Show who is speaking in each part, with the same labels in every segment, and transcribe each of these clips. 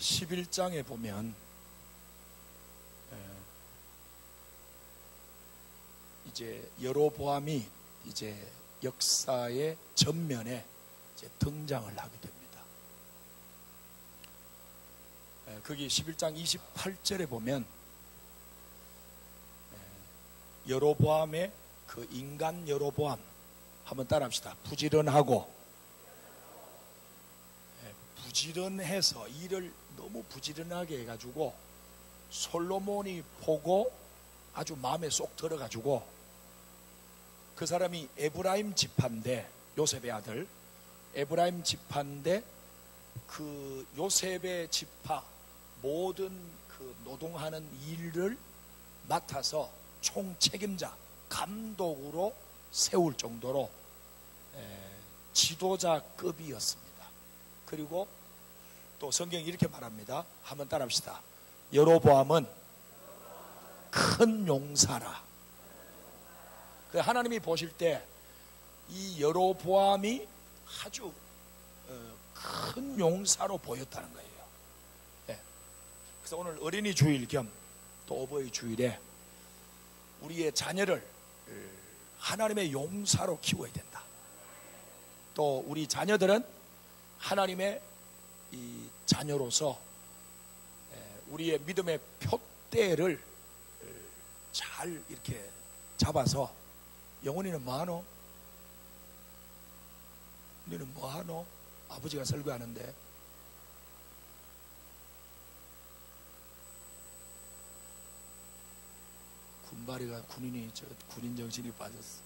Speaker 1: 11장에 보면 이제 여로보암이 이제 역사의 전면에 이제 등장을 하게 됩니다. 거기 11장 28절에 보면 여로보암의 그 인간 여로보암 한번 따라합시다. 부지런하고 부지런해서 일을 너무 부지런하게 해가지고 솔로몬이 보고 아주 마음에 쏙 들어가지고 그 사람이 에브라임 지파인데 요셉의 아들 에브라임 지파인데 그 요셉의 지파 모든 그 노동하는 일을 맡아서 총책임자 감독으로 세울 정도로 지도자급이었습니다. 그리고 또 성경이 이렇게 말합니다. 한번 따라합시다. 여로보암은 큰 용사라. 하나님이 보실 때 이 여로보암이 아주 큰 용사로 보였다는 거예요. 그래서 오늘 어린이 주일 겸 또 어버이 주일에 우리의 자녀를 하나님의 용사로 키워야 된다. 또 우리 자녀들은 하나님의 이 자녀로서 우리의 믿음의 표대를 잘 이렇게 잡아서 영훈이는 뭐하노? 너는 뭐하노? 아버지가 설교하는데 군발이가 군인이 군인 정신이 빠졌어.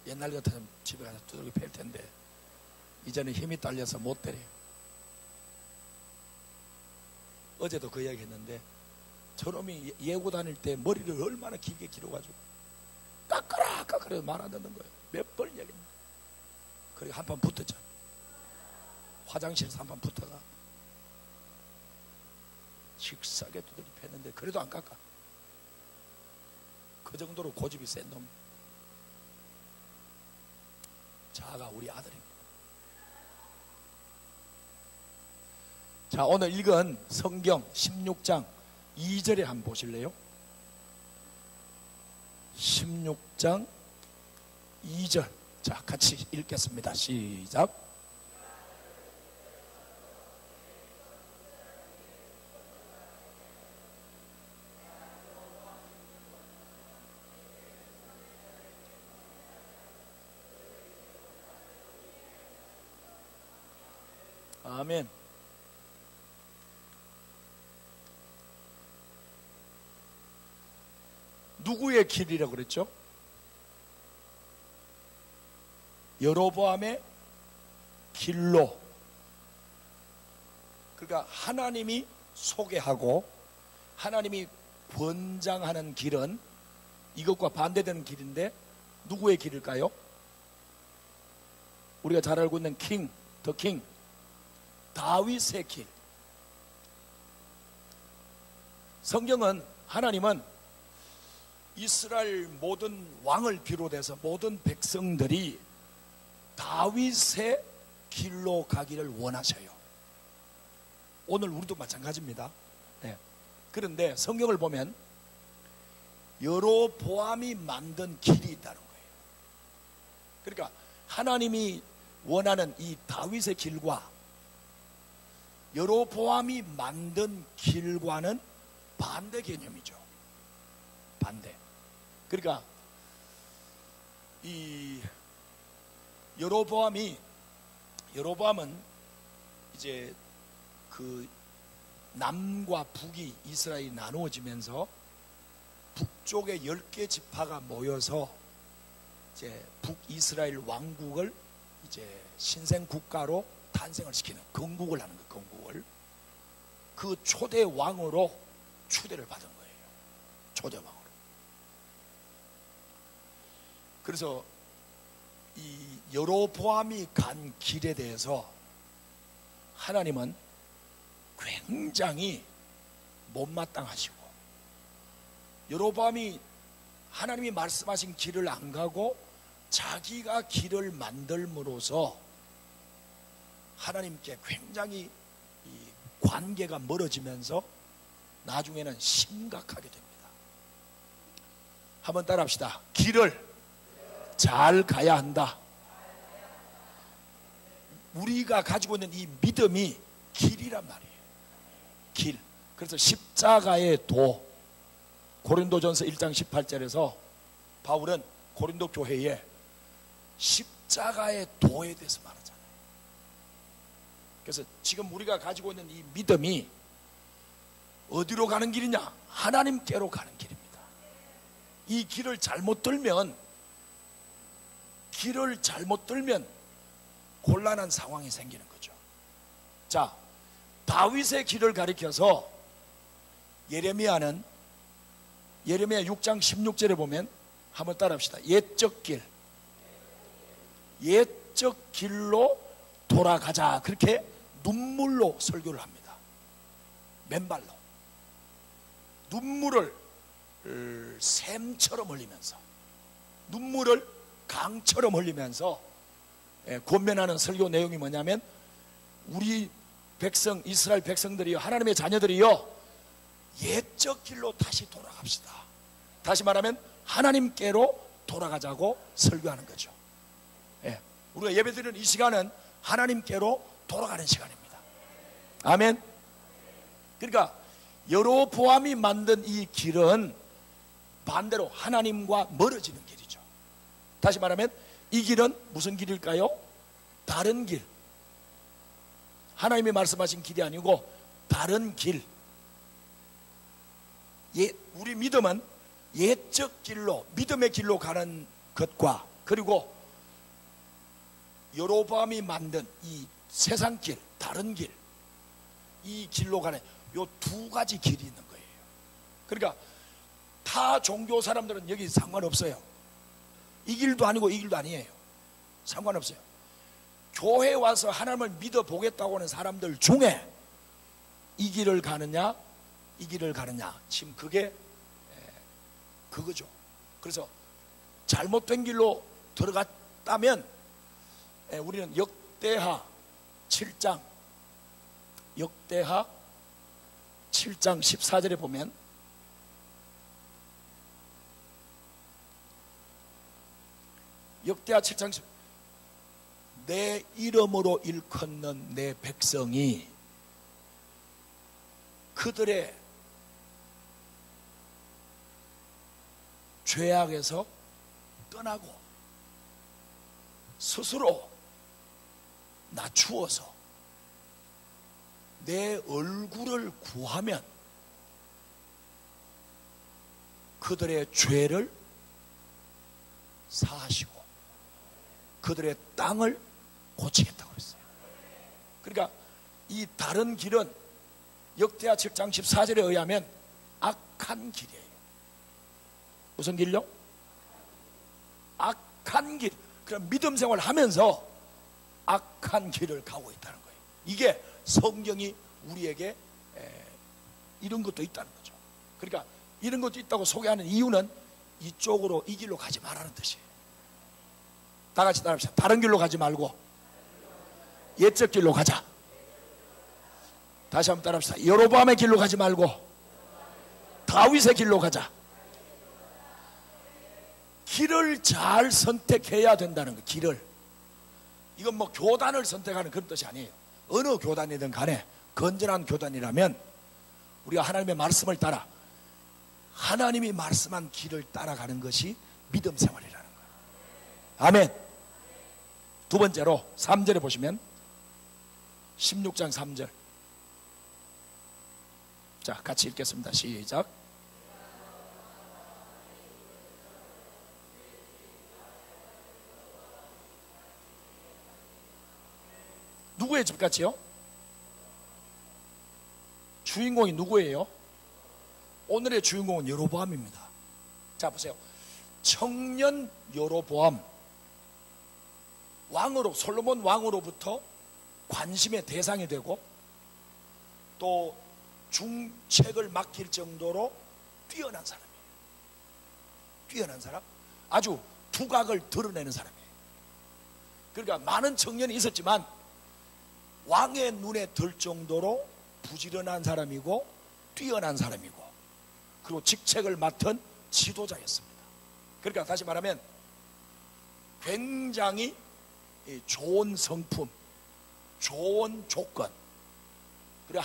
Speaker 1: 옛날 같으면 집에 가서 두들겨 팰 텐데 이제는 힘이 딸려서 못 때려. 어제도 그 이야기 했는데 저놈이 예고 다닐 때 머리를 얼마나 길게 길어가지고 깎아라 말 안 듣는 거예요. 몇 번 얘기했는데 그리고 한판 붙었잖아. 화장실에서 한판 붙어가 식사하게 두들겨 팼는데 그래도 안 깎아. 그 정도로 고집이 센 놈. 자가 우리 아들입니다. 자, 오늘 읽은 성경 16장 2절에 한번 보실래요? 16장 2절. 자, 같이 읽겠습니다. 시작. 아멘. 누구의 길이라고 그랬죠? 여로보암의 길로. 그러니까 하나님이 소개하고 하나님이 권장하는 길은 이것과 반대되는 길인데 누구의 길일까요? 우리가 잘 알고 있는 킹, 더 킹, 다윗의 길. 성경은 하나님은 이스라엘 모든 왕을 비롯해서 모든 백성들이 다윗의 길로 가기를 원하셔요. 오늘 우리도 마찬가지입니다. 네. 그런데 성경을 보면 여로보암이 만든 길이 있다는 거예요. 그러니까 하나님이 원하는 이 다윗의 길과 여로보암이 만든 길과는 반대 개념이죠. 반대. 그러니까 이 여로보암은 이제 그 남과 북이 이스라엘이 나누어지면서 북쪽에 10개 지파가 모여서 이제 북이스라엘 왕국을 이제 신생 국가로 탄생을 시키는 건국을 하는 거예요. 건국을. 그 초대 왕으로 추대를 받은 거예요. 초대 왕으로. 그래서 이 여로보암이 간 길에 대해서 하나님은 굉장히 못마땅하시고 여로보암이 하나님이 말씀하신 길을 안 가고 자기가 길을 만들므로써 하나님께 굉장히 이 관계가 멀어지면서 나중에는 심각하게 됩니다. 한번 따라합시다. 길을 잘 가야 한다. 우리가 가지고 있는 이 믿음이 길이란 말이에요. 길. 그래서 십자가의 도, 고린도전서 1장 18절에서 바울은 고린도 교회에 십자가의 도에 대해서 말하잖아요. 그래서 지금 우리가 가지고 있는 이 믿음이 어디로 가는 길이냐? 하나님께로 가는 길입니다. 이 길을 잘못 들면 곤란한 상황이 생기는 거죠. 자, 다윗의 길을 가리켜서 예레미야 6장 16절에 보면 한번 따라합시다. 옛적 길로 돌아가자. 그렇게 눈물로 설교를 합니다. 맨발로 눈물을 샘처럼 흘리면서, 눈물을 강처럼 흘리면서 권면하는 설교 내용이 뭐냐면, 우리 백성, 이스라엘 백성들이요, 하나님의 자녀들이요, 옛적 길로 다시 돌아갑시다. 다시 말하면 하나님께로 돌아가자고 설교하는 거죠. 우리가 예배드리는 이 시간은 하나님께로 돌아가는 시간입니다. 아멘. 그러니까 여로보암이 만든 이 길은 반대로 하나님과 멀어지는 길이죠. 다시 말하면 이 길은 무슨 길일까요? 다른 길. 하나님이 말씀하신 길이 아니고 다른 길. 우리 믿음은 옛적 길로, 믿음의 길로 가는 것과, 그리고 여로보암이 만든 이 세상 길, 다른 길, 이 길로 가는 요 두 가지 길이 있는 거예요. 그러니까 타 종교 사람들은 여기 상관없어요. 이 길도 아니고 이 길도 아니에요. 상관없어요. 교회에 와서 하나님을 믿어보겠다고 하는 사람들 중에 이 길을 가느냐, 이 길을 가느냐, 지금 그게 그거죠. 그래서 잘못된 길로 들어갔다면 우리는 역대하 7장 14절에 보면 역대하 7장 10, 내 이름으로 일컫는 내 백성이 그들의 죄악에서 떠나고 스스로 낮추어서 내 얼굴을 구하면 그들의 죄를 사하시고 그들의 땅을 고치겠다고 했어요. 그러니까 이 다른 길은 역대하 7장 14절에 의하면 악한 길이에요. 무슨 길요? 악한 길. 그럼 믿음 생활을 하면서 악한 길을 가고 있다는 거예요. 이게 성경이 우리에게 이런 것도 있다는 거죠. 그러니까 이런 것도 있다고 소개하는 이유는 이쪽으로, 이 길로 가지 말라는 뜻이에요. 다 같이 따라합시다. 다른 길로 가지 말고 옛적 길로 가자. 다시 한번 따라합시다. 여로보암의 길로 가지 말고 다윗의 길로 가자. 길을 잘 선택해야 된다는 거. 길을, 이건 뭐 교단을 선택하는 그런 뜻이 아니에요. 어느 교단이든 간에 건전한 교단이라면 우리가 하나님의 말씀을 따라, 하나님이 말씀한 길을 따라가는 것이 믿음 생활이라는 거예요. 아멘. 두 번째로 3절에 보시면 16장 3절, 자 같이 읽겠습니다. 시작. 누구의 집같이요? 주인공이 누구예요? 오늘의 주인공은 여로보암입니다. 자 보세요. 청년 여로보암 왕으로, 솔로몬 왕으로부터 관심의 대상이 되고 또 중책을 맡길 정도로 뛰어난 사람이에요. 뛰어난 사람, 아주 두각을 드러내는 사람이에요. 그러니까 많은 청년이 있었지만 왕의 눈에 들 정도로 부지런한 사람이고 뛰어난 사람이고, 그리고 직책을 맡은 지도자였습니다. 그러니까 다시 말하면 굉장히 좋은 성품, 좋은 조건, 그리고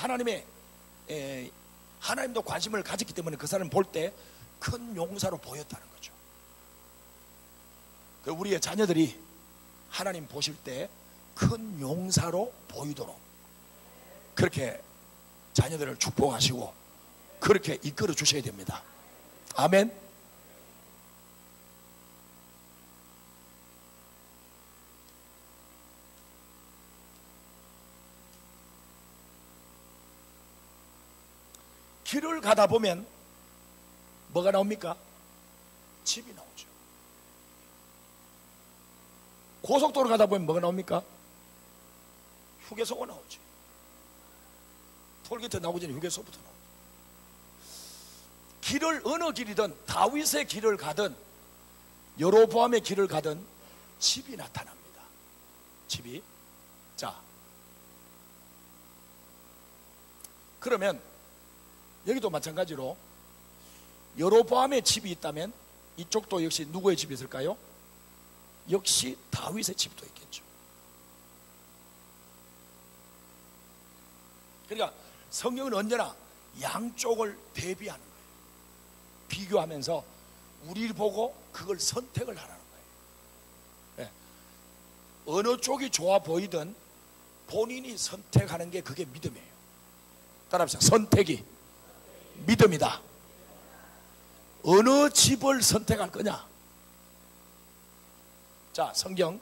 Speaker 1: 하나님도 관심을 가졌기 때문에 그 사람을 볼 때 큰 용사로 보였다는 거죠. 우리의 자녀들이 하나님 보실 때 큰 용사로 보이도록 그렇게 자녀들을 축복하시고 그렇게 이끌어 주셔야 됩니다. 아멘. 길을 가다 보면 뭐가 나옵니까? 집이 나오죠. 고속도로 가다 보면 뭐가 나옵니까? 휴게소가 나오죠. 톨게이트 나오기 전에 휴게소부터 나오죠. 길을 어느 길이든, 다윗의 길을 가든 여로보암의 길을 가든 집이 나타납니다. 집이. 자, 그러면 여기도 마찬가지로 여로보암의 집이 있다면 이쪽도 역시 누구의 집이 있을까요? 역시 다윗의 집도 있겠죠. 그러니까 성경은 언제나 양쪽을 대비하는 거예요. 비교하면서 우리를 보고 그걸 선택을 하라는 거예요. 네. 어느 쪽이 좋아 보이든 본인이 선택하는 게 그게 믿음이에요. 따라합시다. 선택이 믿음이다. 어느 집을 선택할 거냐? 자, 성경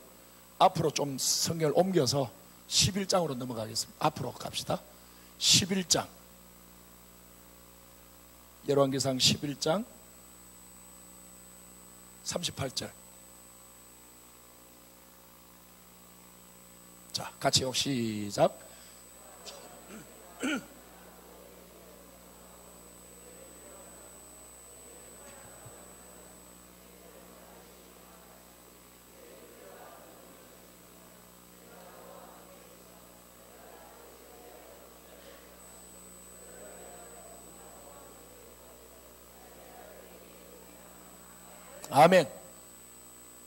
Speaker 1: 앞으로 좀 성경을 옮겨서 11장으로 넘어가겠습니다. 앞으로 갑시다. 11장, 열왕기상 11장 38절. 자, 같이 시작. 아멘.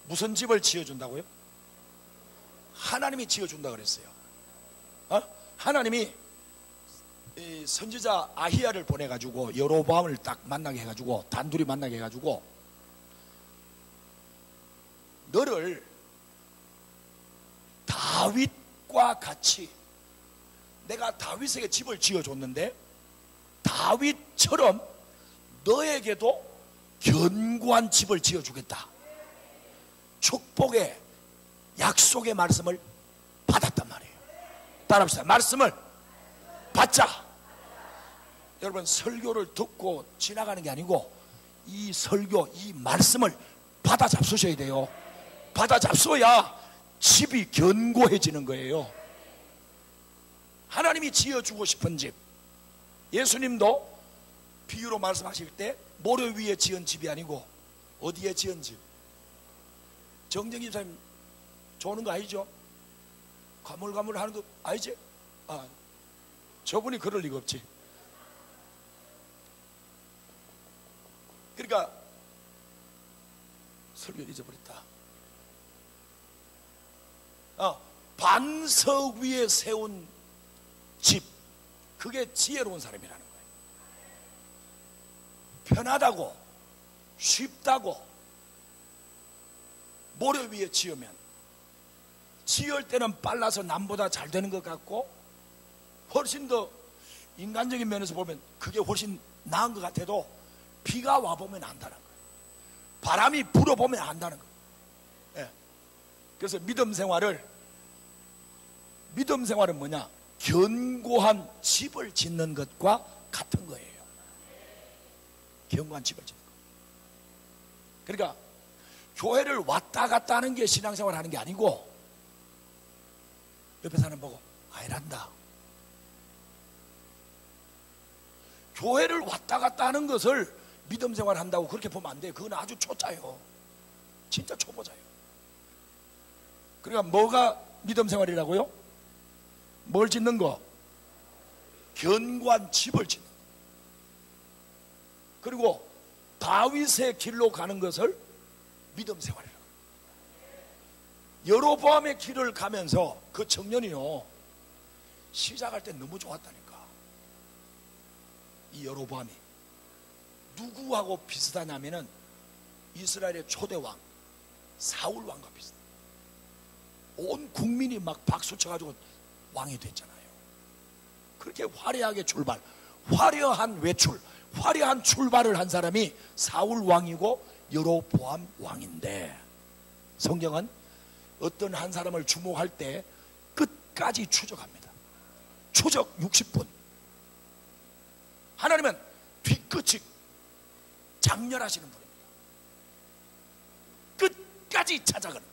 Speaker 1: 무슨 집을 지어준다고요? 하나님이 지어준다 그랬어요. 하나님이 선지자 아히야를 보내가지고 여로보암을 딱 만나게 해가지고, 단둘이 만나게 해가지고, 너를 다윗과 같이, 내가 다윗에게 집을 지어줬는데 다윗처럼 너에게도 견고한 집을 지어주겠다. 축복의 약속의 말씀을 받았단 말이에요. 따라합시다. 말씀을 받자. 여러분, 설교를 듣고 지나가는 게 아니고 이 설교, 이 말씀을 받아 잡수셔야 돼요. 받아 잡숴야 집이 견고해지는 거예요. 하나님이 지어주고 싶은 집. 예수님도 비유로 말씀하실 때 모래 위에 지은 집이 아니고 어디에 지은 집? 정정기 집사님 좋은 거 아니죠? 가물가물 하는 거 아니지? 저분이 그럴 리가 없지. 그러니까 설교 잊어버렸다. 반석 위에 세운 집, 그게 지혜로운 사람이라는 거예요. 편하다고, 쉽다고 모래 위에 지으면 지을 때는 빨라서 남보다 잘 되는 것 같고, 훨씬 더 인간적인 면에서 보면 그게 훨씬 나은 것 같아도 비가 와보면 안다는 거예요. 바람이 불어보면 안다는 거예요. 예. 그래서 믿음 생활은 뭐냐? 견고한 집을 짓는 것과 같은 거예요. 견고한 집을 짓는 거. 그러니까 교회를 왔다 갔다 하는 게 신앙생활 하는 게 아니고, 옆에 사람 보고 이란다. 교회를 왔다 갔다 하는 것을 믿음 생활 한다고 그렇게 보면 안 돼요. 그건 아주 초짜예요. 진짜 초보자예요. 그러니까 뭐가 믿음 생활이라고요? 뭘 짓는 거? 견고한 집을 짓는 거. 그리고 다윗의 길로 가는 것을 믿음 생활이라고. 여로보암의 길을 가면서 그 청년이요, 시작할 때 너무 좋았다니까. 이 여로보암이 누구하고 비슷하냐면은 이스라엘의 초대왕 사울 왕과 비슷해. 온 국민이 막 박수 쳐가지고 왕이 됐잖아요. 그렇게 화려하게 출발, 화려한 외출, 화려한 출발을 한 사람이 사울 왕이고 여로보암 왕인데, 성경은 어떤 한 사람을 주목할 때 끝까지 추적합니다. 추적 60분. 하나님은 뒤끝이 장렬하시는 분입니다. 끝까지 찾아가는.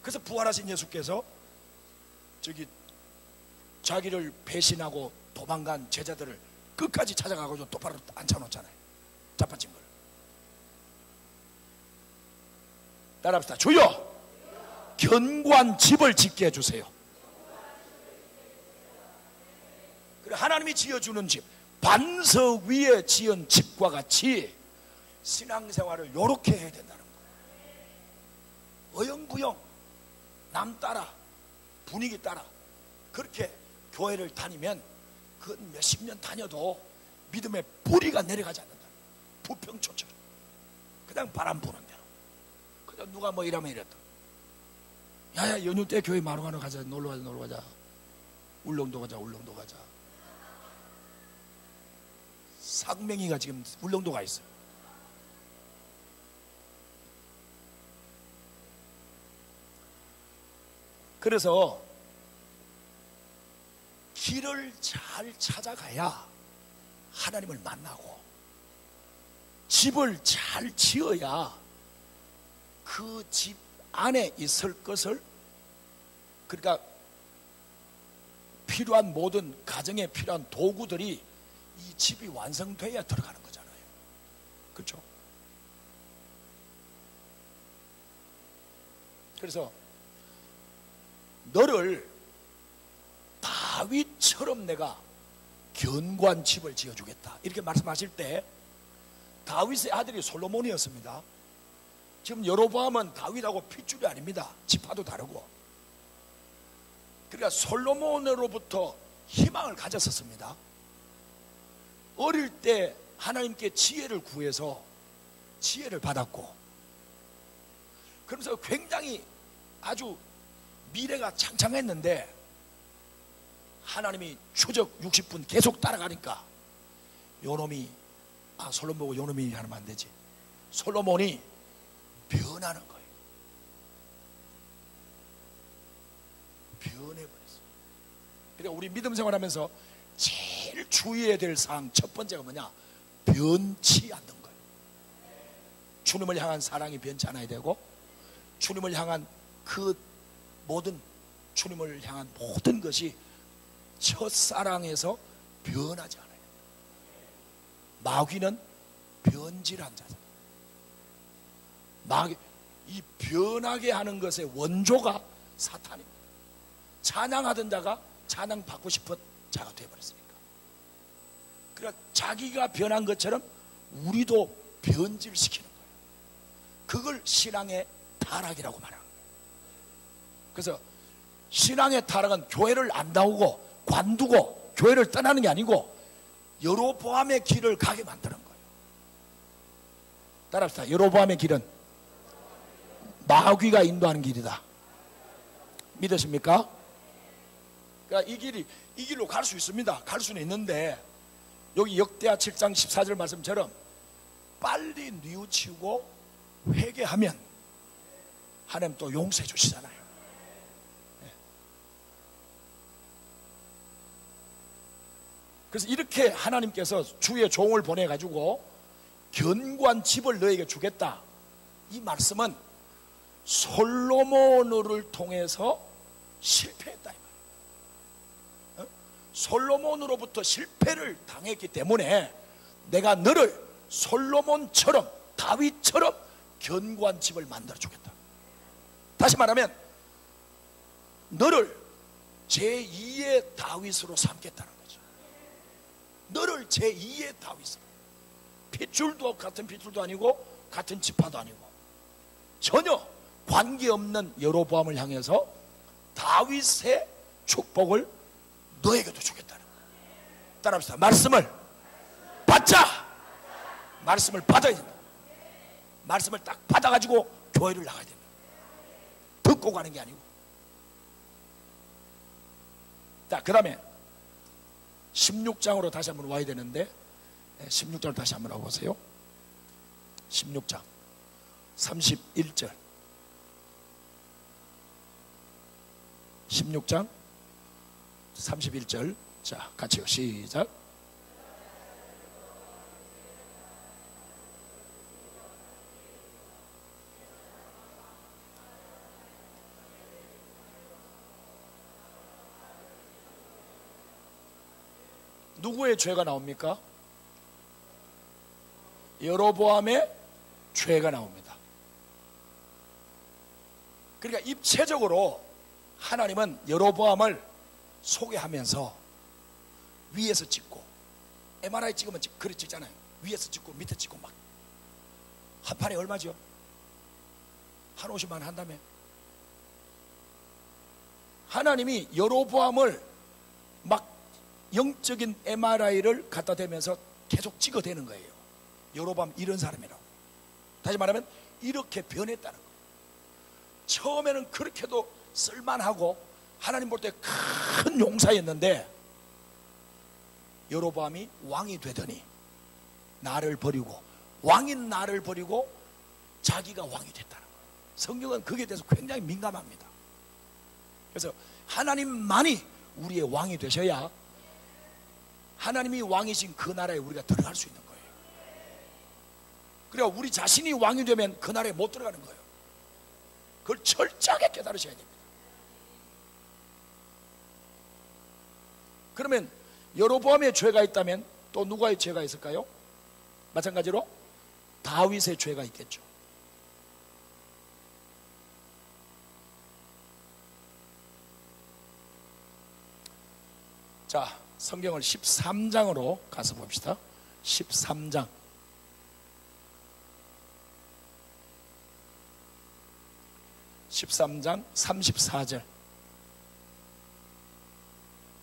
Speaker 1: 그래서 부활하신 예수께서 자기를 배신하고 도망간 제자들을 끝까지 찾아가고 똑바로 앉혀놓잖아요. 자빠진 걸. 따라합시다. 주여, 견고한 집을 짓게 해주세요. 그래, 하나님이 지어주는 집, 반석 위에 지은 집과 같이 신앙생활을 요렇게 해야 된다는 거예요. 어영부영 남 따라 분위기 따라 그렇게 교회를 다니면 그건 몇십 년 다녀도 믿음의 뿌리가 내려가지 않는다. 부평초처럼 그냥 바람 부는 대로. 그냥 누가 뭐 이러면 이랬다. 야야, 연휴 때 교회 마루가나 가자. 놀러 가자. 울릉도 가자. 상맹이가 지금 울릉도 가 있어요. 그래서 길을 잘 찾아가야 하나님을 만나고, 집을 잘 지어야 그 집 안에 있을 것을, 그러니까 필요한 모든 가정에 필요한 도구들이 이 집이 완성돼야 들어가는 거잖아요. 그렇죠? 그래서 너를 다윗처럼 내가 견고한 집을 지어주겠다, 이렇게 말씀하실 때 다윗의 아들이 솔로몬이었습니다. 지금 여로보암은 다윗하고 핏줄이 아닙니다. 지파도 다르고. 그러니까 솔로몬으로부터 희망을 가졌었습니다. 어릴 때 하나님께 지혜를 구해서 지혜를 받았고, 그러면서 굉장히 아주 미래가 창창했는데 하나님이 추적 60분 계속 따라가니까 요놈이, 솔로몬 보고 요놈이 하면 안 되지, 솔로몬이 변하는 거예요. 변해버렸어요. 그러니까 우리 믿음 생활하면서 제일 주의해야 될 사항 첫 번째가 뭐냐? 변치 않는 거예요. 주님을 향한 사랑이 변치 않아야 되고, 주님을 향한 그 모든, 주님을 향한 모든 것이 첫사랑에서 변하지 않아요. 마귀는 변질한 자잖아요. 이 변하게 하는 것의 원조가 사탄입니다. 찬양하던 자가 찬양 받고 싶은 자가 되어버렸으니까. 그러니까 자기가 변한 것처럼 우리도 변질시키는 거예요. 그걸 신앙의 타락이라고 말하는 거예요. 그래서 신앙의 타락은 교회를 안 나오고 관두고 교회를 떠나는 게 아니고 여로보암의 길을 가게 만드는 거예요. 따라합시다. 여로보암의 길은 마귀가 인도하는 길이다. 믿으십니까? 그러니까 이 길로 갈 수 있습니다. 갈 수는 있는데, 여기 역대하 7장 14절 말씀처럼 빨리 뉘우치고 회개하면 하나님 또 용서해 주시잖아요. 그래서 이렇게 하나님께서 주의 종을 보내가지고 견고한 집을 너에게 주겠다, 이 말씀은 솔로몬을 통해서 실패했다 이 말이에요. 솔로몬으로부터 실패를 당했기 때문에 내가 너를 솔로몬처럼, 다윗처럼 견고한 집을 만들어 주겠다. 다시 말하면 너를 제2의 다윗으로 삼겠다는 거죠. 너를 제2의 다윗으로. 핏줄도 같은 핏줄도 아니고 같은 지파도 아니고 전혀 관계없는 여로보암을 향해서 다윗의 축복을 너에게도 주겠다는 거예요. 따라합시다. 말씀을 받자. 말씀을 받아야 된다. 말씀을 딱 받아가지고 교회를 나가야 됩니다. 듣고 가는 게 아니고. 자, 그 다음에 16장으로 다시 한번 와야 되는데 16장을 다시 한번 와보세요. 16장 31절 16장 31절. 자, 같이요. 시작. 누구의 죄가 나옵니까? 여로보암의 죄가 나옵니다. 그러니까 입체적으로 하나님은 여로보암을 소개하면서 위에서 찍고, MRI 찍으면 그래 찍잖아요. 위에서 찍고 밑에 찍고 막 한 판에 얼마죠? 한 50만 한다며. 하나님이 여로보암을 막 영적인 MRI를 갖다 대면서 계속 찍어대는 거예요. 여로보암 이런 사람이라고. 다시 말하면 이렇게 변했다는 거예요. 처음에는 그렇게도 쓸만하고 하나님 볼 때 큰 용사였는데 여로보암이 왕이 되더니 나를 버리고, 왕인 나를 버리고 자기가 왕이 됐다는 거예요. 성경은 거기에 대해서 굉장히 민감합니다. 그래서 하나님만이 우리의 왕이 되셔야 하나님이 왕이신 그 나라에 우리가 들어갈 수 있는 거예요. 그래야 우리 자신이 왕이 되면 그 나라에 못 들어가는 거예요. 그걸 철저하게 깨달으셔야 됩니다. 그러면 여로보암의 죄가 있다면 또 누구의 죄가 있을까요? 마찬가지로 다윗의 죄가 있겠죠. 자, 성경을 13장으로 가서 봅시다. 13장 13장 34절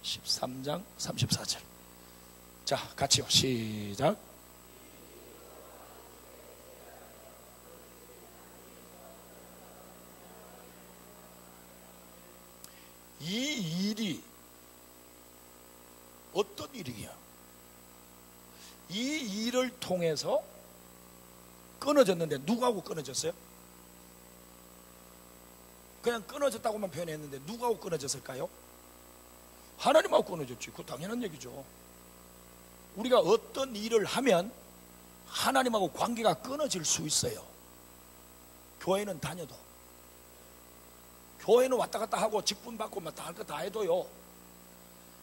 Speaker 1: 13장 34절. 자, 같이요. 시작. 이 일이 어떤 일이냐? 이 일을 통해서 끊어졌는데 누구하고 끊어졌어요? 그냥 끊어졌다고만 표현했는데 누구하고 끊어졌을까요? 하나님하고 끊어졌지. 그거 당연한 얘기죠. 우리가 어떤 일을 하면 하나님하고 관계가 끊어질 수 있어요. 교회는 다녀도, 교회는 왔다 갔다 하고 직분 받고 다 할 거 다 해도요,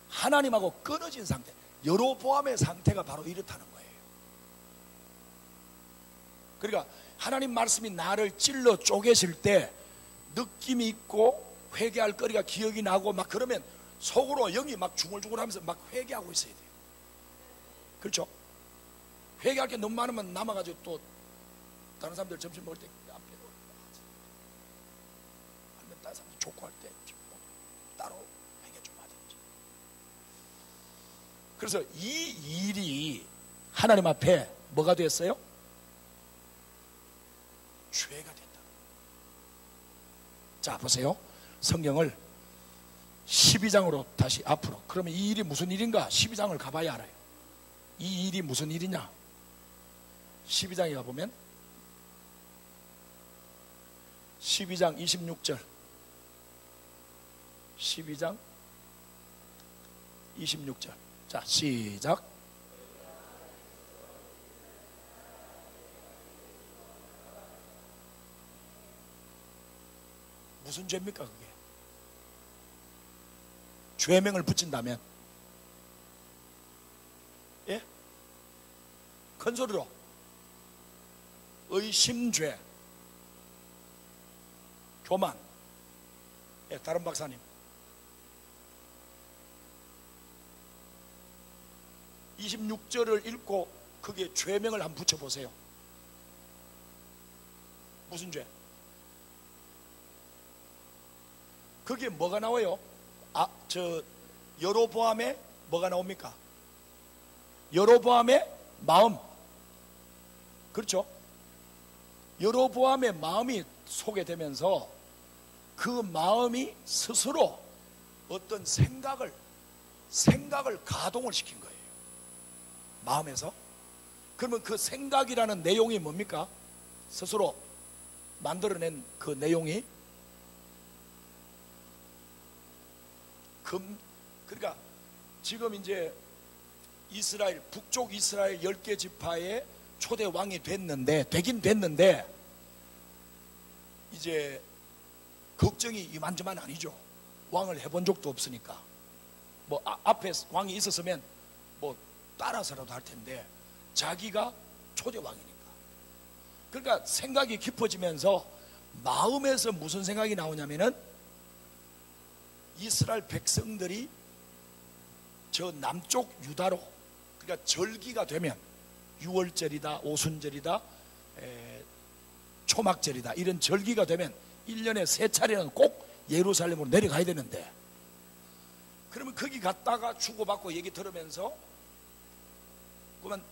Speaker 1: 하나님하고 끊어진 상태, 여로보암의 상태가 바로 이렇다는 거예요. 그러니까 하나님 말씀이 나를 찔러 쪼개실 때 느낌이 있고 회개할 거리가 기억이 나고 막 그러면 속으로 영이 막 중얼중얼하면서 막 회개하고 있어야 돼요. 그렇죠? 회개할 게 너무 많으면 남아가지고 또 다른 사람들 점심 먹을 때 앞에 아니면 다른 사람들 족구할 때 따로 회개 좀 하든지. 그래서 이 일이 하나님 앞에 뭐가 됐어요? 죄가 됐다. 자, 보세요. 성경을 12장으로 다시 앞으로. 그러면 이 일이 무슨 일인가? 12장을 가봐야 알아요. 이 일이 무슨 일이냐? 12장에 가보면 12장 26절 12장 26절. 자, 시작. 무슨 죄입니까 그게? 죄명을 붙인다면, 큰 소리로 의심죄, 교만. 예, 다른 박사님. 26절을 읽고 거기에 죄명을 한번 붙여보세요. 무슨 죄? 거기에 뭐가 나와요? 여로보암의 뭐가 나옵니까? 여로보암의 마음. 그렇죠? 여로보암의 마음이 소개되면서 그 마음이 스스로 어떤 생각을 가동을 시킨 거예요. 마음에서. 그러면 그 생각이라는 내용이 뭡니까? 스스로 만들어낸 그 내용이 그러니까 지금 이제 이스라엘, 북쪽 이스라엘 10개 지파의 초대 왕이 되긴 됐는데 이제 걱정이 이만저만 아니죠. 왕을 해본 적도 없으니까. 뭐 앞에 왕이 있었으면 뭐 따라서라도 할 텐데 자기가 초대 왕이니까. 그러니까 생각이 깊어지면서 마음에서 무슨 생각이 나오냐면은 이스라엘 백성들이 저 남쪽 유다로, 그러니까 절기가 되면 유월절이다, 오순절이다, 초막절이다, 이런 절기가 되면 1년에 3차례는 꼭 예루살렘으로 내려가야 되는데, 그러면 거기 갔다가 주고받고 얘기 들으면서 그러면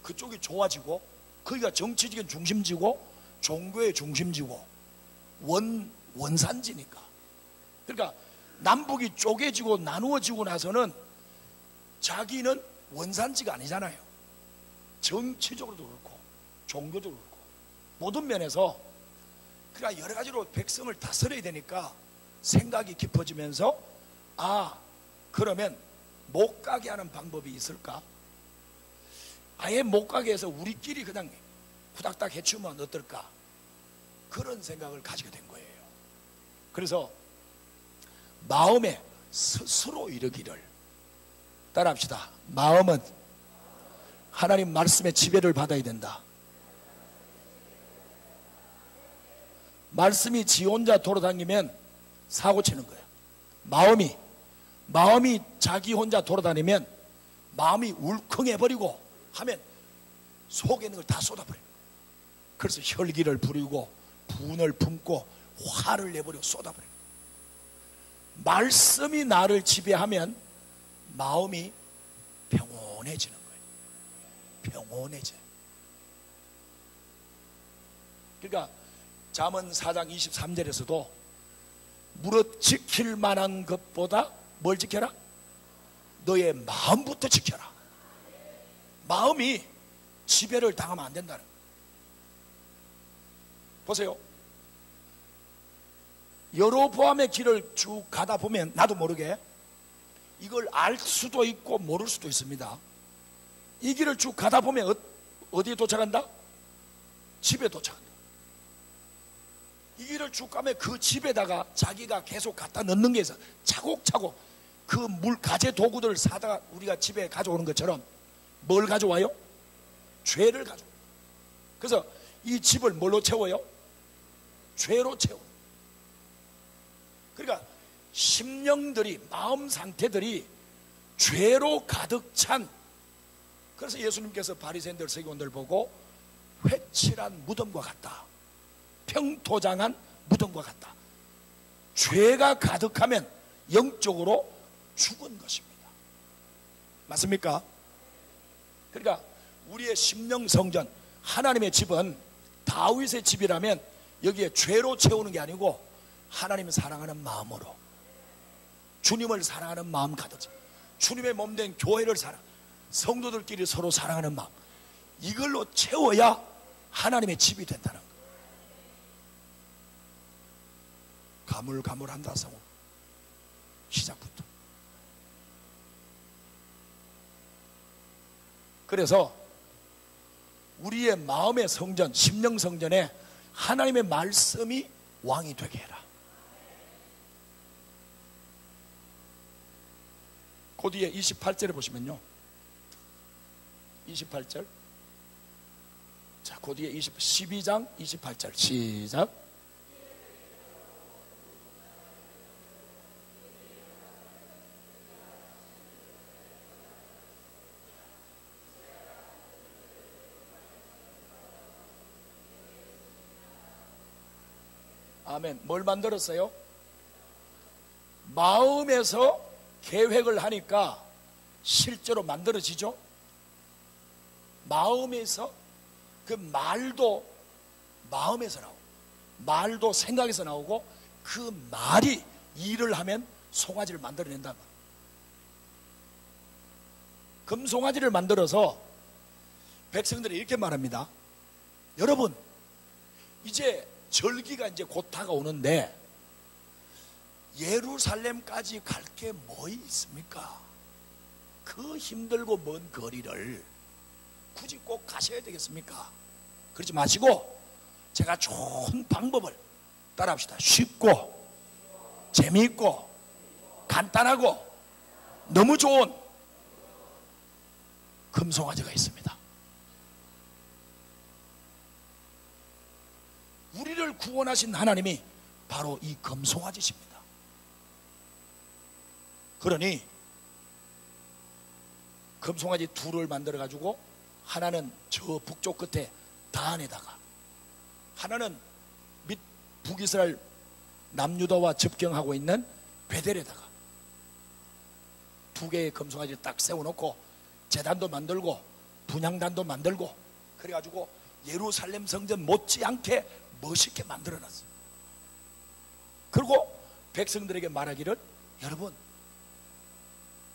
Speaker 1: 그쪽이 좋아지고, 거기가 정치적인 중심지고 종교의 중심지고 원산지니까. 그러니까 남북이 쪼개지고 나누어지고 나서는 자기는 원산지가 아니잖아요. 정치적으로도 그렇고 종교도 그렇고 모든 면에서. 그러니까 여러 가지로 백성을 다스려야 되니까 생각이 깊어지면서 그러면 못 가게 하는 방법이 있을까? 아예 못 가게 해서 우리끼리 그냥 후닥닥 해치우면 어떨까? 그런 생각을 가지게 된 거예요. 그래서 마음에 스스로 이르기를, 따라합시다. 마음은 하나님 말씀의 지배를 받아야 된다. 말씀이 지 혼자 돌아다니면 사고 치는 거예요. 마음이 자기 혼자 돌아다니면 마음이 울컹해버리고 하면 속에 있는 걸 다 쏟아버려요. 그래서 혈기를 부리고 분을 품고 화를 내버리고 쏟아버려요. 말씀이 나를 지배하면 마음이 평온해지는 거예요. 평온해져요. 그러니까 잠언 4장 23절에서도 무릇 지킬 만한 것보다 뭘 지켜라? 너의 마음부터 지켜라. 마음이 지배를 당하면 안 된다는 거예요. 보세요. 여로보암의 길을 쭉 가다 보면 나도 모르게 이걸 알 수도 있고 모를 수도 있습니다. 이 길을 쭉 가다 보면 어디에 도착한다? 집에 도착한다. 이 길을 쭉 가면 그 집에다가 자기가 계속 갖다 넣는 게 있어. 차곡차곡 그 가재 도구들 사다가 우리가 집에 가져오는 것처럼 뭘 가져와요? 죄를 가져와요. 그래서 이 집을 뭘로 채워요? 죄로 채워요. 그러니까 심령들이, 마음 상태들이 죄로 가득 찬. 그래서 예수님께서 바리새인들 서기관들 보고 회칠한 무덤과 같다, 평토장한 무덤과 같다. 죄가 가득하면 영적으로 죽은 것입니다. 맞습니까? 그러니까 우리의 심령 성전, 하나님의 집은 다윗의 집이라면 여기에 죄로 채우는 게 아니고 하나님을 사랑하는 마음으로, 주님을 사랑하는 마음 가득, 주님의 몸된 교회를 성도들끼리 서로 사랑하는 마음, 이걸로 채워야 하나님의 집이 된다는 거예요. 가물가물한다. 성우 시작부터. 그래서 우리의 마음의 성전, 심령 성전에 하나님의 말씀이 왕이 되게 해라. 그 뒤에 28절에 보시면요, 28절. 자, 그 뒤에 12장 28절 시작. 아멘. 뭘 만들었어요? 마음에서 계획을 하니까 실제로 만들어지죠. 마음에서, 그 말도 마음에서 나오고, 말도 생각에서 나오고, 그 말이 일을 하면 송아지를 만들어낸단 말이에요. 금송아지를 만들어서 백성들이 이렇게 말합니다. 여러분, 이제 절기가 이제 곧 다가오는데 예루살렘까지 갈 게 뭐 있습니까? 그 힘들고 먼 거리를 굳이 꼭 가셔야 되겠습니까? 그러지 마시고 제가 좋은 방법을 따라합시다. 쉽고 재미있고 간단하고 너무 좋은 금송아지가 있습니다. 우리를 구원하신 하나님이 바로 이 금송아지십니다. 그러니 금송아지 둘을 만들어 가지고 하나는 저 북쪽 끝에 다안에다가, 하나는 밑 북이스라엘 남유다와 접경하고 있는 베델에다가 두 개의 금송아지를 딱 세워놓고 제단도 만들고 분향단도 만들고 그래가지고 예루살렘 성전 못지않게 멋있게 만들어놨어요. 그리고 백성들에게 말하기를, 여러분,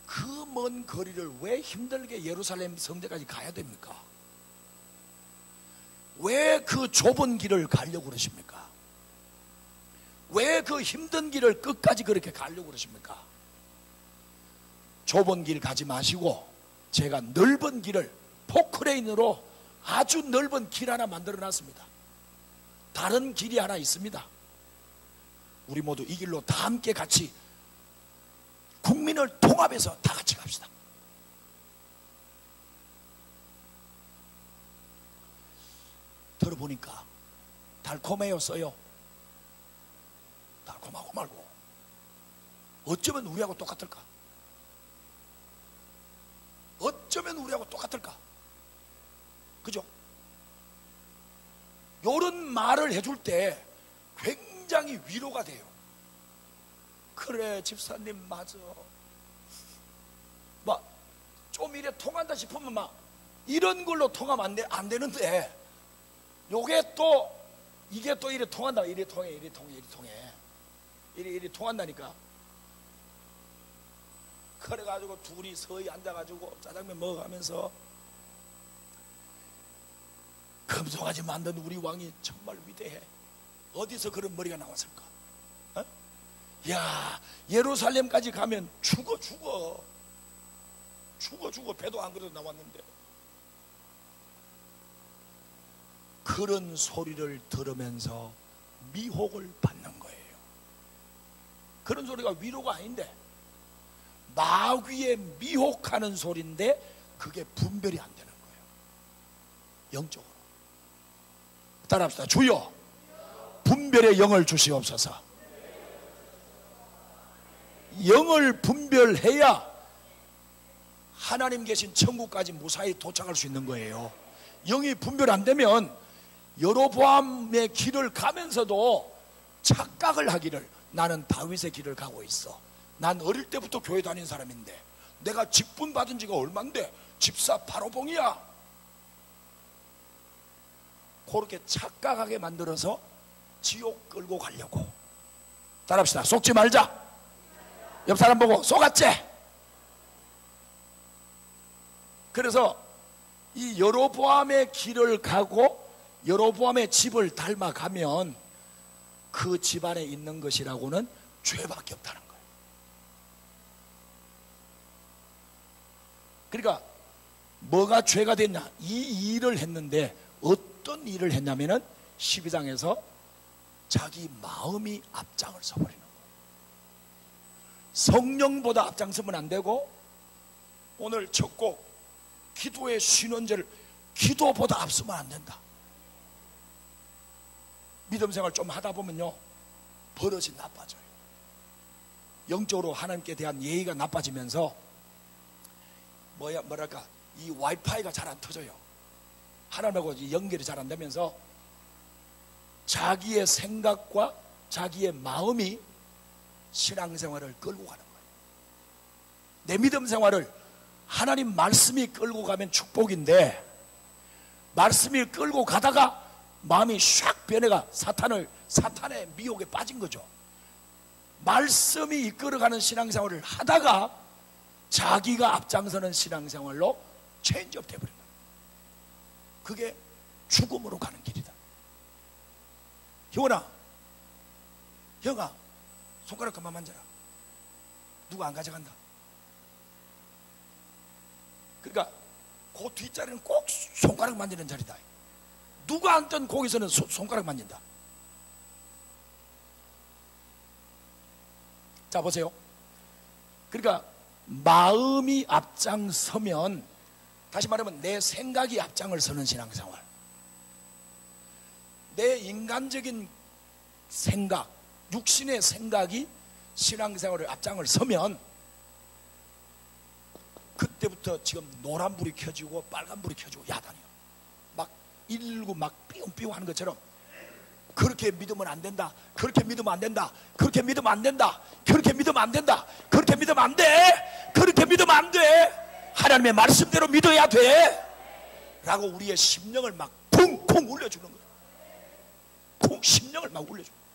Speaker 1: 그 먼 거리를 왜 힘들게 예루살렘 성전까지 가야 됩니까? 왜 그 좁은 길을 가려고 그러십니까? 왜 그 힘든 길을 끝까지 그렇게 가려고 그러십니까? 좁은 길 가지 마시고 제가 넓은 길을 포크레인으로 아주 넓은 길 하나 만들어 놨습니다. 다른 길이 하나 있습니다. 우리 모두 이 길로 다 함께 같이 국민을 통합해서 다 같이 갑시다. 들어보니까 달콤해요, 써요? 달콤하고 말고 어쩌면 우리하고 똑같을까? 어쩌면 우리하고 똑같을까? 그죠? 요런 말을 해줄 때 굉장히 위로가 돼요. 그래, 집사님 맞아. 막 좀 이래 통한다 싶으면 막 이런 걸로 통하면 안 되는데, 요게 또 이게 또 이래 통한다. 이래 통해, 이래 통해, 이래 통해, 이래 통한다니까. 그래가지고 둘이 서히 앉아가지고 짜장면 먹어가면서, 금송아지 만든 우리 왕이 정말 위대해. 어디서 그런 머리가 나왔을까? 어? 야, 예루살렘까지 가면 죽어. 배도 안 그래도 나왔는데. 그런 소리를 들으면서 미혹을 받는 거예요. 그런 소리가 위로가 아닌데 마귀에 미혹하는 소리인데 그게 분별이 안 되는 거예요. 영적으로. 따라합시다. 주여, 분별의 영을 주시옵소서. 영을 분별해야 하나님 계신 천국까지 무사히 도착할 수 있는 거예요. 영이 분별 안 되면 여로보암의 길을 가면서도 착각을 하기를, 나는 다윗의 길을 가고 있어. 난 어릴 때부터 교회 다닌 사람인데 내가 직분 받은 지가 얼만데 집사 바로봉이야. 그렇게 착각하게 만들어서 지옥 끌고 가려고. 따라합시다. 속지 말자. 옆 사람 보고 속았지? 그래서 이 여로보암의 길을 가고 여로보암의 집을 닮아가면 그 집안에 있는 것이라고는 죄밖에 없다는 거예요. 그러니까 뭐가 죄가 됐냐? 이 일을 했는데 어떤 일을 했냐면은 12장에서 자기 마음이 앞장을 서버리는 거예요. 성령보다 앞장서면 안 되고, 오늘 첫 곡 기도의 신원제를 기도보다 앞서면 안 된다. 믿음 생활 좀 하다 보면요, 버릇이 나빠져요. 영적으로 하나님께 대한 예의가 나빠지면서 뭐랄까, 이 와이파이가 잘 안 터져요. 하나님하고 연결이 잘 안 되면서 자기의 생각과 자기의 마음이 신앙생활을 끌고 가는 거예요. 내 믿음 생활을 하나님 말씀이 끌고 가면 축복인데, 말씀이 끌고 가다가 마음이 샥 변해가 사탄의 미혹에 빠진 거죠. 말씀이 이끌어가는 신앙생활을 하다가 자기가 앞장서는 신앙생활로 체인지업 되어버린 거예요. 그게 죽음으로 가는 길이다. 형아, 손가락 그만 만져라. 누가 안 가져간다. 그러니까 그 뒷자리는 꼭 손가락 만지는 자리다. 누가 앉던 거기서는 손가락 만진다. 자, 보세요. 그러니까 마음이 앞장서면, 다시 말하면 내 생각이 앞장을 서는 신앙생활, 내 인간적인 생각, 육신의 생각이 신앙생활을 앞장을 서면 그때부터 지금 노란불이 켜지고 빨간불이 켜지고 야단이요. 막 119 막 삐용삐용 하는 것처럼, 그렇게 믿으면 안 된다, 그렇게 믿으면 안 된다, 그렇게 믿으면 안 된다, 그렇게 믿으면 안 된다, 그렇게 믿으면 안 돼, 그렇게 믿으면 안 돼, 하나님의 말씀대로 믿어야 돼 라고 우리의 심령을 막 쿵쿵 울려주는 거예요. 쿵, 심령을 막 울려주는 거예요.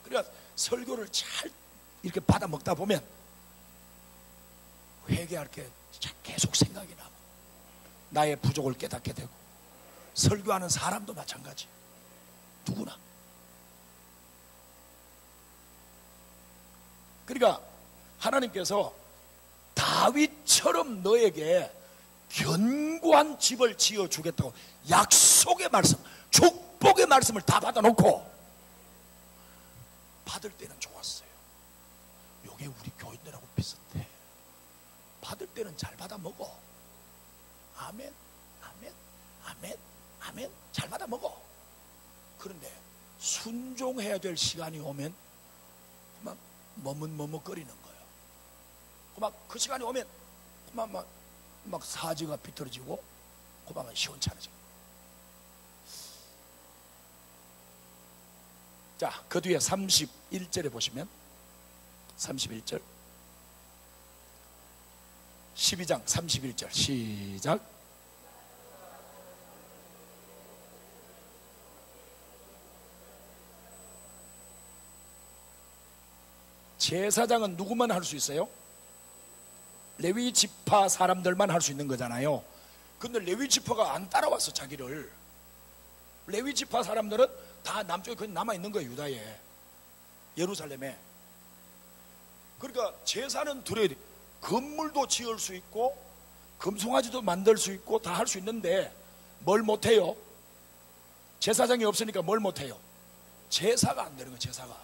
Speaker 1: 그러니까 설교를 잘 이렇게 받아 먹다 보면 회개할 게 계속 생각이 나고, 나의 부족을 깨닫게 되고, 설교하는 사람도 마찬가지, 누구나. 그러니까 하나님께서 다윗처럼 너에게 견고한 집을 지어주겠다고 약속의 말씀, 축복의 말씀을 다 받아놓고, 받을 때는 좋았어요. 요게 우리 교인들하고 비슷해. 받을 때는 잘 받아 먹어. 아멘, 아멘, 아멘, 아멘. 잘 받아 먹어. 그런데 순종해야 될 시간이 오면 막 머뭇머뭇거리는 거예요. 막 그 시간이 오면 막 사지가 비틀어지고 고방은 시원찮아져. 자, 그 뒤에 31절에 보시면, 31절 12장 31절 시작. 제사장은 누구만 할 수 있어요? 레위 지파 사람들만 할 수 있는 거잖아요. 근데 레위 지파가 안 따라왔어, 자기를. 레위 지파 사람들은 다 남쪽에 거의 남아있는 거예요, 유다에, 예루살렘에. 그러니까 제사는 드려야 돼. 건물도 지을 수 있고 금송아지도 만들 수 있고 다 할 수 있는데 뭘 못해요? 제사장이 없으니까 뭘 못해요? 제사가 안 되는 거예요, 제사가.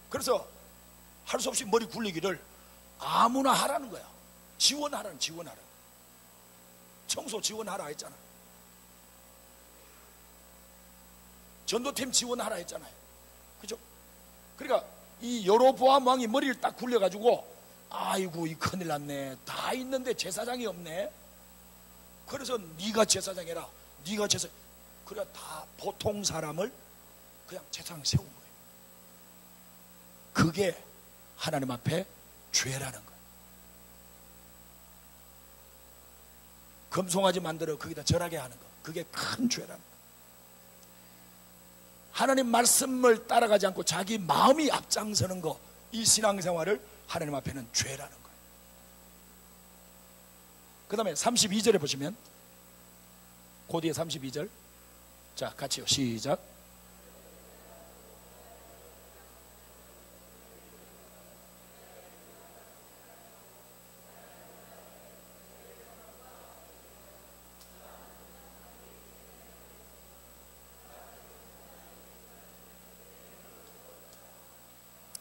Speaker 1: 그래서 할 수 없이 머리 굴리기를 아무나 하라는 거야. 지원하라는, 지원하라. 청소 지원하라 했잖아. 전도팀 지원하라 했잖아요. 그죠? 그러니까 이 여로보암 왕이 머리를 딱 굴려가지고, 아이고 이 큰일 났네, 다 있는데 제사장이 없네. 그래서 네가 제사장 해라, 네가 제사. 그래 다 보통 사람을 그냥 제사장 세운 거예요. 그게 하나님 앞에 죄라는 거예요. 금송아지 만들어 거기다 절하게 하는 거, 그게 큰 죄라는 거예요. 하나님 말씀을 따라가지 않고 자기 마음이 앞장서는 거, 이 신앙생활을 하나님 앞에는 죄라는 거예요. 그 다음에 32절에 보시면, 그 뒤에 32절, 자 같이요, 시작.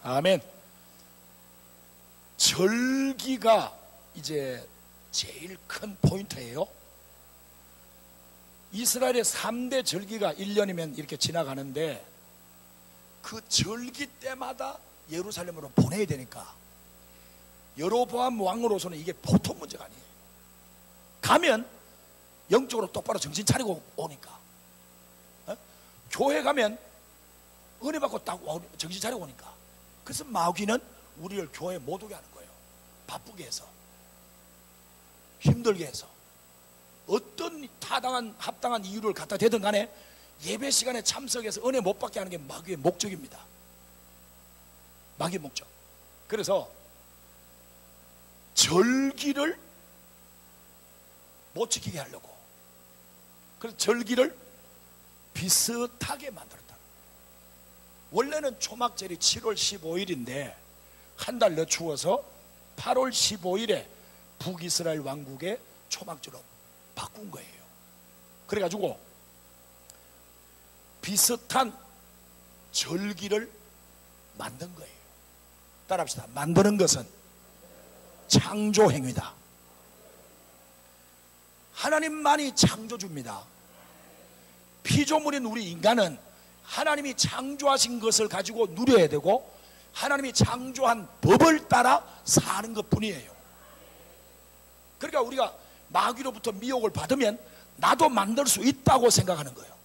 Speaker 1: 아멘. 절기가 이제 제일 큰 포인트예요. 이스라엘의 3대 절기가 1년이면 이렇게 지나가는데, 그 절기 때마다 예루살렘으로 보내야 되니까 여로보암 왕으로서는 이게 보통 문제가 아니에요. 가면 영적으로 똑바로 정신 차리고 오니까, 교회 가면 은혜 받고 딱 정신 차려 오니까. 그래서 마귀는 우리를 교회 못 오게 하는 거예요. 바쁘게 해서, 힘들게 해서, 어떤 타당한 합당한 이유를 갖다 대든 간에 예배 시간에 참석해서 은혜 못 받게 하는 게 마귀의 목적입니다. 마귀의 목적. 그래서 절기를 못 지키게 하려고, 그래서 절기를 비슷하게 만들었다. 원래는 초막절이 7월 15일인데 한 달 늦추어서 8월 15일에 북이스라엘 왕국의 초막절로 바꾼 거예요. 그래가지고 비슷한 절기를 만든 거예요. 따라합시다. 만드는 것은 창조행위다. 하나님만이 창조주입니다. 피조물인 우리 인간은 하나님이 창조하신 것을 가지고 누려야 되고 하나님이 창조한 법을 따라 사는 것 뿐이에요. 그러니까 우리가 마귀로부터 미혹을 받으면 나도 만들 수 있다고 생각하는 거예요.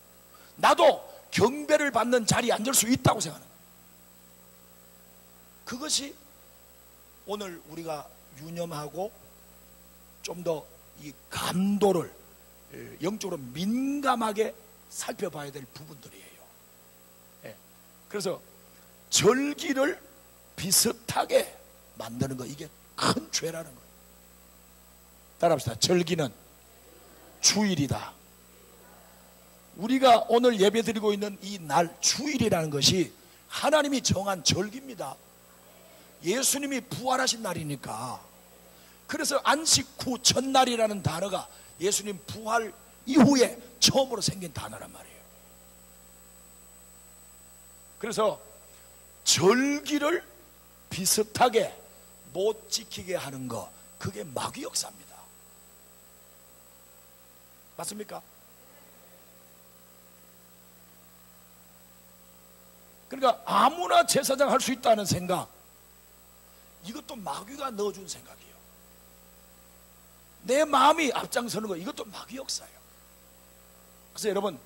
Speaker 1: 나도 경배를 받는 자리에 앉을 수 있다고 생각하는 거예요. 그것이 오늘 우리가 유념하고 좀 더 이 감도를 영적으로 민감하게 살펴봐야 될 부분들이에요. 그래서 절기를 비슷하게 만드는 거, 이게 큰 죄라는 거예요. 따라합시다. 절기는 주일이다. 우리가 오늘 예배 드리고 있는 이 날 주일이라는 것이 하나님이 정한 절기입니다. 예수님이 부활하신 날이니까. 그래서 안식 후 첫날이라는 단어가 예수님 부활 이후에 처음으로 생긴 단어란 말이에요. 그래서 절기를 비슷하게 못 지키게 하는 거, 그게 마귀 역사입니다. 맞습니까? 그러니까 아무나 제사장 할 수 있다는 생각, 이것도 마귀가 넣어준 생각이에요. 내 마음이 앞장서는 거, 이것도 마귀 역사예요. 그래서 여러분,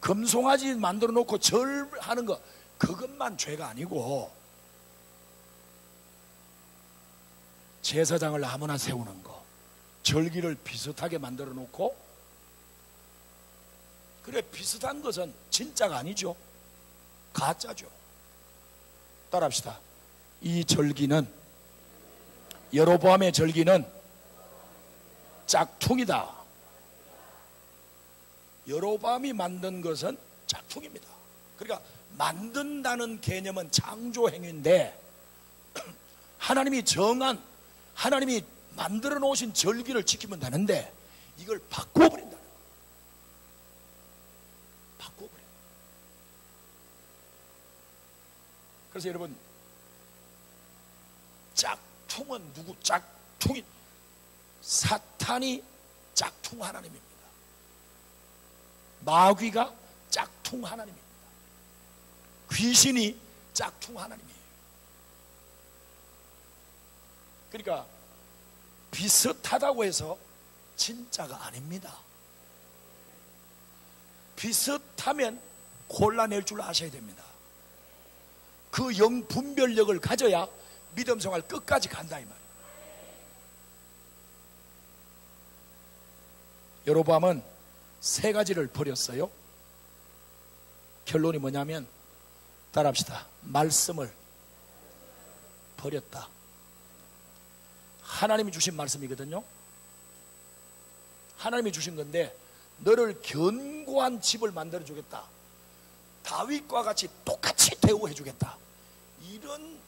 Speaker 1: 금송아지 만들어 놓고 절하는 거, 그것만 죄가 아니고 제사장을 아무나 세우는 거, 절기를 비슷하게 만들어 놓고, 그래 비슷한 것은 진짜가 아니죠. 가짜죠. 따라합시다. 이 절기는, 여로보암의 절기는 짝퉁이다. 여로보암이 만든 것은 짝퉁입니다. 그러니까 만든다는 개념은 창조행위인데 하나님이 정한, 하나님이 만들어 놓으신 절기를 지키면 되는데 이걸 바꿔버린다는 거예요. 바꿔버려. 그래서 여러분, 짝퉁은 누구? 짝퉁이 사탄이 짝퉁 하나님입니다. 마귀가 짝퉁 하나님입니다. 귀신이 짝퉁 하나님이에요. 그러니까 비슷하다고 해서 진짜가 아닙니다. 비슷하면 골라낼 줄 아셔야 됩니다. 그 영 분별력을 가져야 믿음 생활 끝까지 간다 이 말이에요. 여로보암은 세 가지를 버렸어요. 결론이 뭐냐면, 따라합시다. 말씀을 버렸다. 하나님이 주신 말씀이거든요. 하나님이 주신 건데, 너를 견고한 집을 만들어 주겠다. 다윗과 같이 똑같이 대우해 주겠다. 이런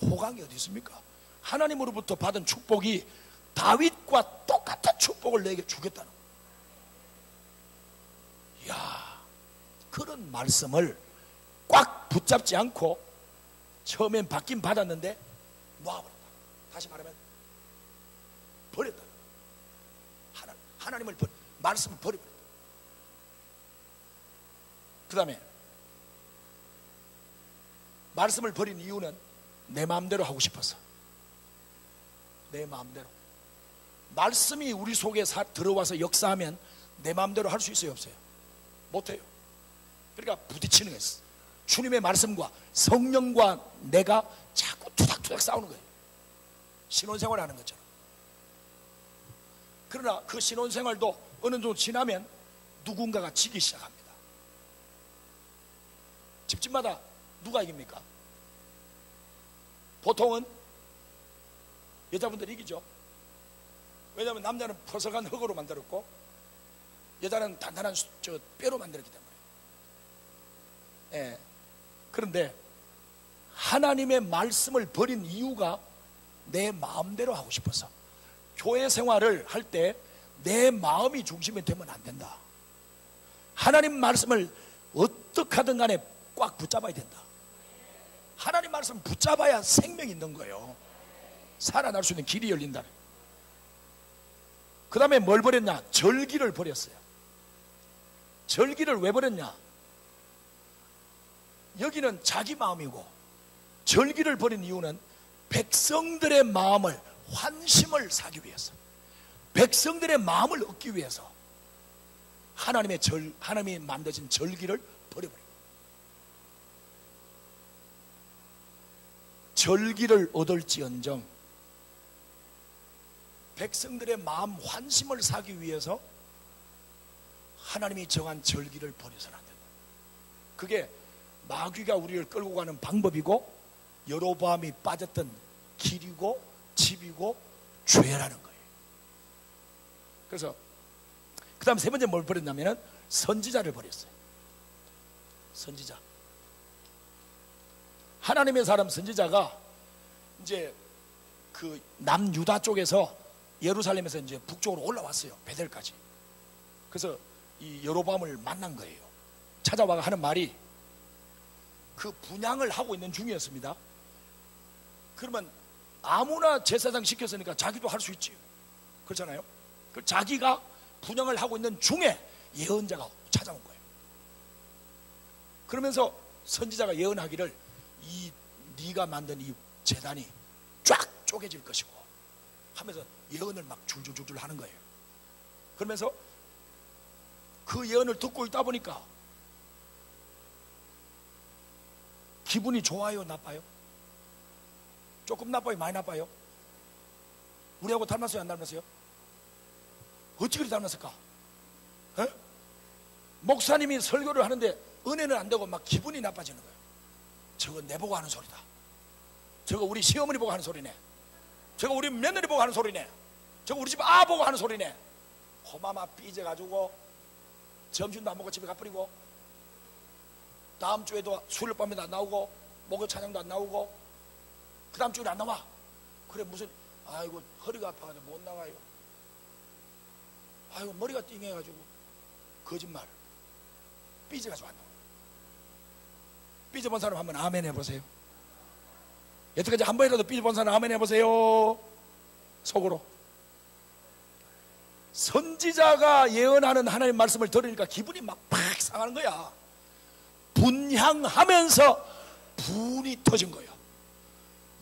Speaker 1: 호강이 어디 있습니까? 하나님으로부터 받은 축복이 다윗과 똑같은 축복을 내게 주겠다는 거예요. 이야, 그런 말씀을 꽉 붙잡지 않고 처음엔 받긴 받았는데 놓아버렸다. 다시 말하면 버렸다. 하나님을 말씀을 버려버렸다. 그 다음에 말씀을 버린 이유는 내 마음대로 하고 싶어서. 내 마음대로. 말씀이 우리 속에 들어와서 역사하면 내 마음대로 할 수 있어요, 없어요? 못해요. 그러니까 부딪히는 거예요. 주님의 말씀과 성령과 내가 자꾸 투닥투닥 싸우는 거예요. 신혼생활 하는 것처럼. 그러나 그 신혼생활도 어느 정도 지나면 누군가가 지기 시작합니다. 집집마다 누가 이깁니까? 보통은 여자분들이 이기죠. 왜냐하면 남자는 퍼석한 흙으로 만들었고 여자는 단단한 뼈로 만들었기 때문에. 예. 그런데 하나님의 말씀을 버린 이유가 내 마음대로 하고 싶어서. 교회 생활을 할 때 내 마음이 중심이 되면 안 된다. 하나님 말씀을 어떻게 하든 간에 꽉 붙잡아야 된다. 하나님 말씀 붙잡아야 생명이 있는 거예요. 살아날 수 있는 길이 열린다. 그 다음에 뭘 버렸냐? 절기를 버렸어요. 절기를 왜 버렸냐? 여기는 자기 마음이고, 절기를 버린 이유는 백성들의 마음을, 환심을 사기 위해서, 백성들의 마음을 얻기 위해서 하나님이 만드신 절기를 버려버립니다. 절기를 얻을지언정 백성들의 마음 환심을 사기 위해서 하나님이 정한 절기를 버려서는 안 된다. 그게 마귀가 우리를 끌고 가는 방법이고 여로보암이 빠졌던 길이고 집이고 죄라는 거예요. 그래서 그 다음 세 번째 뭘 버렸냐면 선지자를 버렸어요. 선지자. 하나님의 사람 선지자가 이제 그 남유다 쪽에서 예루살렘에서 이제 북쪽으로 올라왔어요. 베델까지. 그래서 이 여로보암을 만난 거예요. 찾아와가 하는 말이, 그 분향을 하고 있는 중이었습니다. 그러면 아무나 제사장 시켰으니까 자기도 할 수 있지. 그렇잖아요. 그 자기가 분향을 하고 있는 중에 예언자가 찾아온 거예요. 그러면서 선지자가 예언하기를, 네가 만든 이 제단이 쫙 쪼개질 것이고 하면서 예언을 막 줄줄줄줄 하는 거예요. 그러면서 그 예언을 듣고 있다 보니까 기분이 좋아요, 나빠요? 조금 나빠요, 많이 나빠요? 우리하고 닮았어요, 안 닮았어요? 어찌 그리 닮았을까? 에? 목사님이 설교를 하는데 은혜는 안 되고 막 기분이 나빠지는 거예요. 저거 내 보고 하는 소리다. 저거 우리 시어머니 보고 하는 소리네. 저거 우리 며느리 보고 하는 소리네. 저거 우리 집 아 보고 하는 소리네. 호마마 삐져가지고 점심도 안 먹고 집에 가버리고, 다음 주에도 수요일밤에도 안 나오고, 목요 찬양도 안 나오고, 그 다음 주에는 안 나와. 그래 무슨, 아이고 허리가 아파가지고 못 나와요. 아이고 머리가 띵해가지고. 거짓말. 삐져가지고 안 나와. 삐져본 사람 한번 아멘 해보세요. 여태까지 한 번이라도 삐져본 사람 아멘 해보세요. 속으로. 선지자가 예언하는 하나님의 말씀을 들으니까 기분이 막 팍 상하는 거야. 분향하면서 분이 터진 거예요.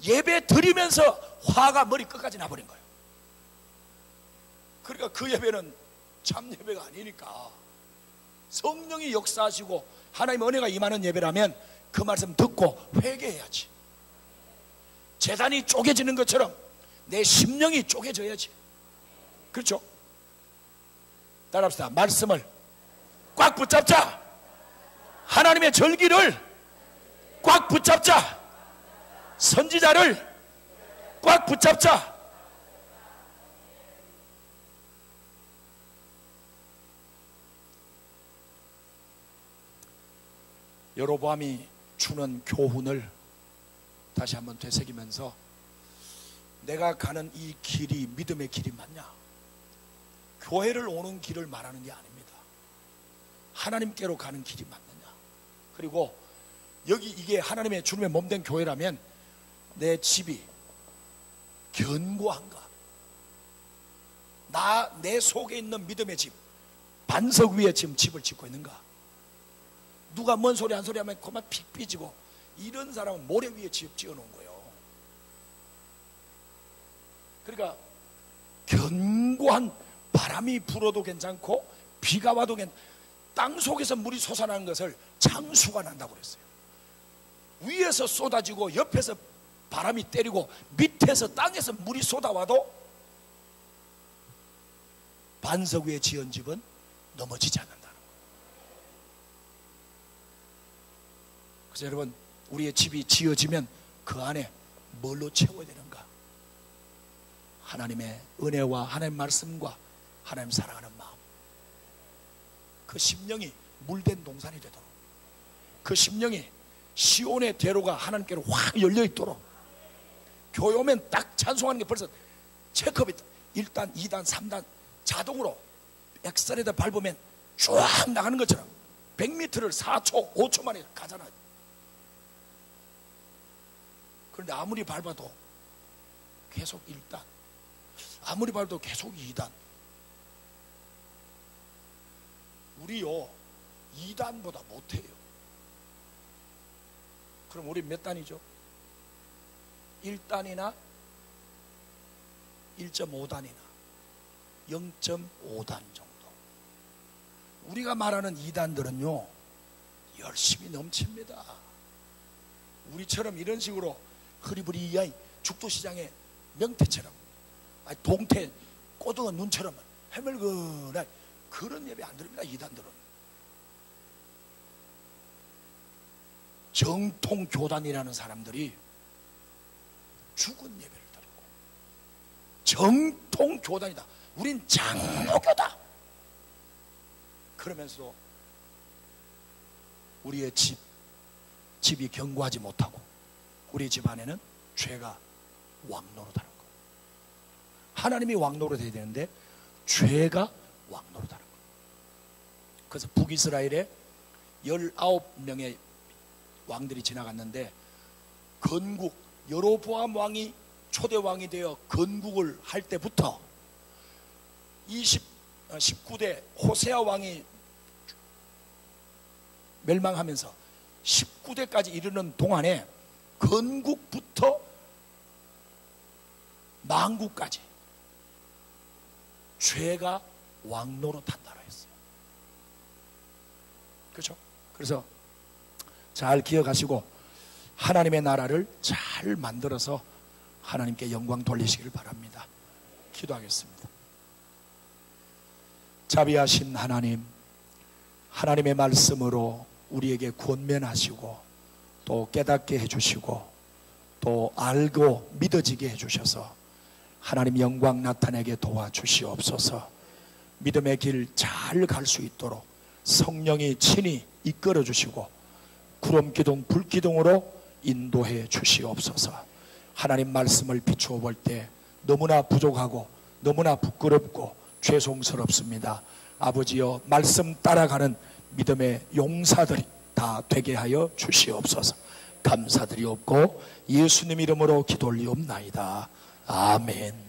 Speaker 1: 예배 드리면서 화가 머리 끝까지 나버린 거예요. 그러니까 그 예배는 참 예배가 아니니까, 성령이 역사하시고 하나님의 은혜가 임하는 예배라면 그 말씀 듣고 회개해야지. 재단이 쪼개지는 것처럼 내 심령이 쪼개져야지. 그렇죠? 따라합시다. 말씀을 꽉 붙잡자. 하나님의 절기를 꽉 붙잡자. 선지자를 꽉 붙잡자. 여로보암이 주는 교훈을 다시 한번 되새기면서, 내가 가는 이 길이 믿음의 길이 맞냐? 교회를 오는 길을 말하는 게 아닙니다. 하나님께로 가는 길이 맞느냐? 그리고 여기 이게 하나님의 주님의 몸된 교회라면 내 집이 견고한가? 내 속에 있는 믿음의 집, 반석 위에 지금 집을 짓고 있는가? 누가 뭔 소리 한 소리 하면 그만 픽 삐지고, 이런 사람은 모래 위에 집 지어놓은 거예요. 그러니까 견고한, 바람이 불어도 괜찮고 비가 와도 땅 속에서 물이 솟아나는 것을 창수가 난다고 그랬어요. 위에서 쏟아지고 옆에서 바람이 때리고 밑에서 땅에서 물이 쏟아와도 반석 위에 지은 집은 넘어지지 않는다는 거예요. 그래서 여러분, 우리의 집이 지어지면 그 안에 뭘로 채워야 되는가? 하나님의 은혜와 하나님의 말씀과 하나님 사랑하는 마음, 그 심령이 물된 동산이 되도록, 그 심령이 시온의 대로가 하나님께로 확 열려있도록, 교회 오면 딱 찬송하는 게 벌써 체크업이 1단, 2단, 3단 자동으로 엑셀에다 밟으면 쫙 나가는 것처럼 100m를 4초, 5초 만에 가잖아요. 그런데 아무리 밟아도 계속 1단, 아무리 밟아도 계속 2단. 우리요 2단보다 못해요. 그럼 우리 몇 단이죠? 1단이나 1.5단이나 0.5단 정도. 우리가 말하는 2단들은요 열심히 넘칩니다. 우리처럼 이런 식으로 흐리부리야 죽도시장의 명태처럼, 동태 꼬등어 눈처럼 해물거나 그런 예배 안 드립니다. 2단들은 정통 교단이라는 사람들이 죽은 예배를 드리고, 정통 교단이다, 우린 장로교다 그러면서 우리의 집이 견고하지 못하고 우리 집 안에는 죄가 왕노릇하는 거예요. 하나님이 왕노릇 해야 되는데 죄가 왕노릇하는 거예요. 그래서 북이스라엘에 19명의 왕들이 지나갔는데, 건국 여로보암 왕이 초대 왕이 되어 건국을 할 때부터 19대 호세아 왕이 멸망하면서 19대까지 이르는 동안에 건국부터 망국까지 죄가 왕노릇한다고 했어요. 그렇죠? 그래서 잘 기억하시고 하나님의 나라를 잘 만들어서 하나님께 영광 돌리시길 바랍니다. 기도하겠습니다. 자비하신 하나님, 하나님의 말씀으로 우리에게 권면하시고 또 깨닫게 해주시고 또 알고 믿어지게 해주셔서 하나님 영광 나타내게 도와주시옵소서. 믿음의 길 잘 갈 수 있도록 성령이 친히 이끌어 주시고 구름기둥 불기둥으로 인도해 주시옵소서. 하나님 말씀을 비추어 볼 때 너무나 부족하고 너무나 부끄럽고 죄송스럽습니다. 아버지여, 말씀 따라가는 믿음의 용사들이 다 되게 하여 주시옵소서. 감사드리옵고 예수님 이름으로 기도 올리옵나이다. 아멘.